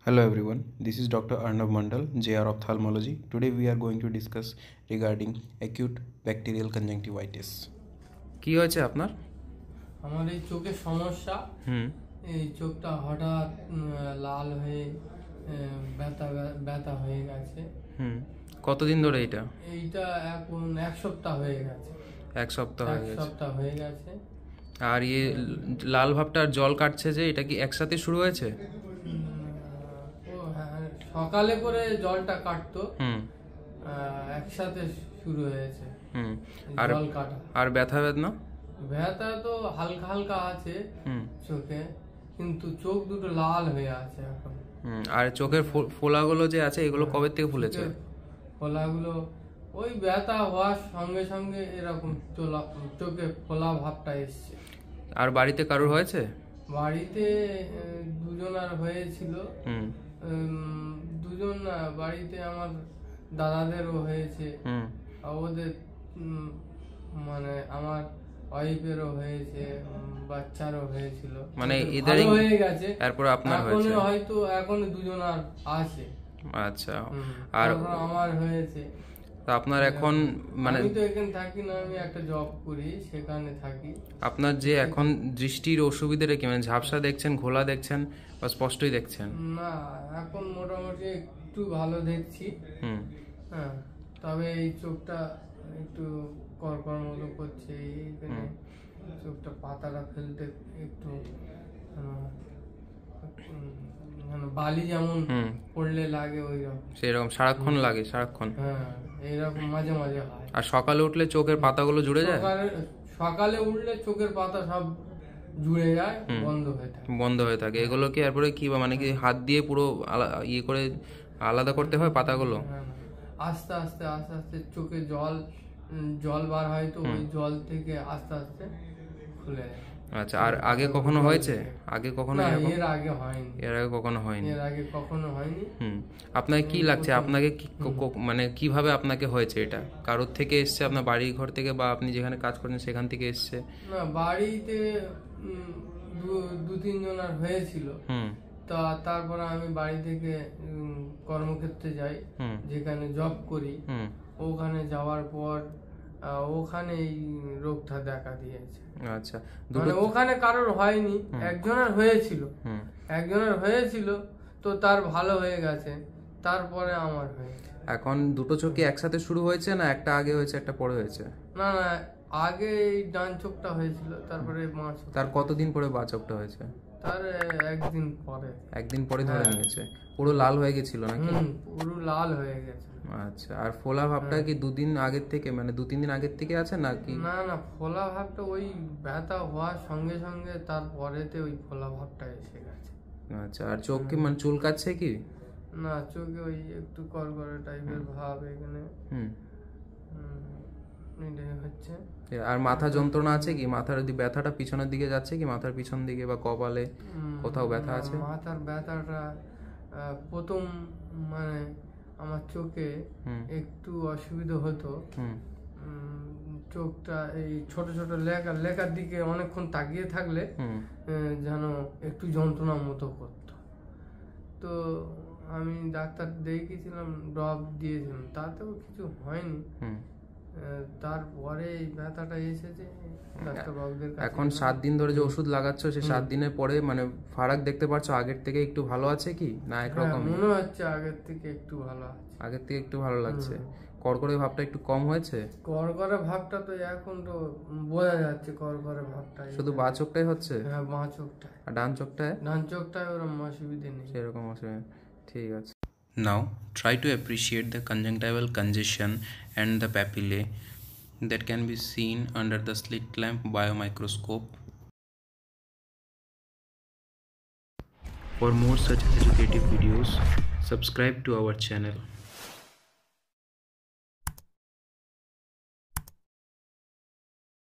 Hello everyone, this is Dr. Arnav Mandal, JR Ophthalmology. Today we are going to discuss regarding acute bacterial conjunctivitis. কি হয়েছে আপনার? আমার এই চোখের সমস্যা। এই চোখটা হঠাৎ লাল হয়ে ব্যথা হয়ে গেছে। কতদিন ধরে এটা? এইটা এখন এক সপ্তাহ হয়ে গেছে। এক সপ্তাহ হয়ে গেছে। আর এই লাল ভাবটা আর জল কাটছে যে, এটা কি একসাথে শুরু হয়েছে? সকালে করে জলটা কাটতো, একসাথে শুরু হয়েছে। আর জল কাটা। আর ব্যথা বেদনা? ব্যথা তো হালকা হালকা আছে চোখে, কিন্তু চোখ দুটো লাল হয়ে আছে এখন। আর চোখের ফোলাগুলো যে আছে, এগুলো কবে থেকে ফুলেছে? ফোলাগুলো ওই ব্যথা হওয়ার সঙ্গে সঙ্গে এরকম চোখে ফোলা ভাবটা এসছে। আর বাড়িতে কারোর হয়েছে? বাড়িতে দুজনার হয়েছিল। দুজন না, বাড়িতে আমার দাদাদেরও হয়েছে, ওদের মানে আমার ওয়াইফেরও হয়েছে, বাচ্চারও হয়েছিল। মানে এদের হয়ে গেছে, তারপর আপনার হয়েছে হয়তো এখন দুজনার আছে। আচ্ছা, আর আমার হয়েছে। তো আপনার এখন মানে আমি তো এখানে থাকি না, আমি একটা জব করি, সেখানে থাকি। আপনার যে এখন দৃষ্টির অসুবিধাটা কি, মানে ঝাপসা দেখছেন, ঘোলা দেখছেন বা স্পষ্টই দেখছেন? না, এখন মোটামুটি একটু ভালো দেখছি। হ্যাঁ, তবে এই চোখটা একটু কড়কড় মতো করছে, এইখানে চোখটা পাতাটা ফেলতে একটু বালি যেমন পড়লে লাগে ওইরকম, সেরকম সারাক্ষণ লাগে, সারাক্ষণ। হ্যাঁ, এইরকম মাঝে মাঝে হয়। আর সকালে উঠলে চোখের পাতাগুলো জুড়ে যায়? সকালে উঠলে চোখের পাতা সব জুড়ে যায়, বন্ধ হয়ে থাকে। এগুলো কি এরপরে কি, মানে কি হাত দিয়ে পুরো ইয়ে করে আলাদা করতে হয় পাতাগুলো? আস্তে আস্তে আস্তে আস্তে চোখে জল বার হয়, তো ওই জল থেকে আস্তে আস্তে খুলে যায়। আচ্ছা, আর আগে কখনো হয়েছে? আগে কখনো? এর আগে হয়নি। এর আগে কখনো হয়নি? এর আগে কখনো হয়নি। আপনাকে কি লাগছে, আপনাকে মানে কিভাবে আপনাকে হয়েছে? এটা কারোর থেকে এসছে, আপনার বাড়ি ঘর থেকে, বা আপনি যেখানে কাজ করেন সেখান থেকে এসছে? না, বাড়িতে দু তিন জনের হয়েছিল। তারপরে আমি বাড়ি থেকে কর্মক্ষেত্রে যাই, যেখানে জব করি। ওখানে যাওয়ার পর ওখানে এই রোগটা দেখা দিয়েছে। আচ্ছা, মানে ওখানে কারোর হয়নি, একজনের হয়েছিল, তো তার ভালো হয়ে গেছে, তারপরে আমার হয়েছে। এখন দুটো চোখই একসাথে শুরু হয়েছে, না একটা আগে হয়েছে একটা পরে হয়েছে? না না, আগে এই ডান চোখটা হয়েছিল, তারপরে বাঁ চোখ। তার কতদিন পরে বাঁ চোখটা হয়েছে? তার একদিন পরে ধরে নিয়েছে। পুরো লাল হয়ে গেছিল নাকি? পুরো লাল হয়ে গেছে। আচ্ছা, আর ফোলা ভাবটা কি দুদিন আগের থেকে, মানে 2-3 দিন আগের থেকে আছে নাকি? না না, ফোলা ভাবটা ওই ব্যথা হওয়ার সঙ্গে সঙ্গে তারপরেতে ওই ফোলা ভাবটা এসে গেছে। আচ্ছা, আর চোখ কি মানে চুলকাচ্ছে কি? না, চোখে ওই একটু করকরে টাইপের ভাব এখানে হচ্ছে। আর মাথা যন্ত্রণা আছে কি? মাথার যদি ব্যথাটা পিছনের দিকে যাচ্ছে কি, মাথার পিছন দিকে বা কপালে কোথাও ব্যথা আছে? মাথার ব্যথাটা প্রথম মানে আমার চোখে একটু অসুবিধা হতো, চোখটা এই ছোট ছোট লেখার দিকে অনেকক্ষণ তাকিয়ে থাকলে যেন একটু যন্ত্রণার মতো করতো। তো আমি ডাক্তার দেখিয়েছিলাম, ড্রপ দিয়েছিলাম, তাতেও কিছু হয়নি। তারপরে এই ব্যথাটা এসেছে। এখন 7 দিন ধরে যে ওষুধ লাগাচ্ছ, সেই 7 দিনের পরে মানে ফারাক দেখতে পাচ্ছ? আগের থেকে একটু ভালো আছে কি, না একরকম? মনে হচ্ছে আগের থেকে একটু ভালো আছে। আগের থেকে একটু ভালো লাগছে। করকরে ভাবটা একটু কম হয়েছে? করকরে ভাবটা তো এখন তো বোঝা যাচ্ছে, করকরে ভাবটা শুধু বাঁ চোখটাই হচ্ছে? হ্যাঁ, বাঁ চোখটায়। আর ডান চোখটায়? ডান চোখটায় ওরকম অসুবিধা নেই, সেরকম অসুবিধা। ঠিক আছে। Now try to appreciate the conjunctival congestion and the papillae that can be seen under the slit lamp biomicroscope. For more such educative videos, subscribe to our channel.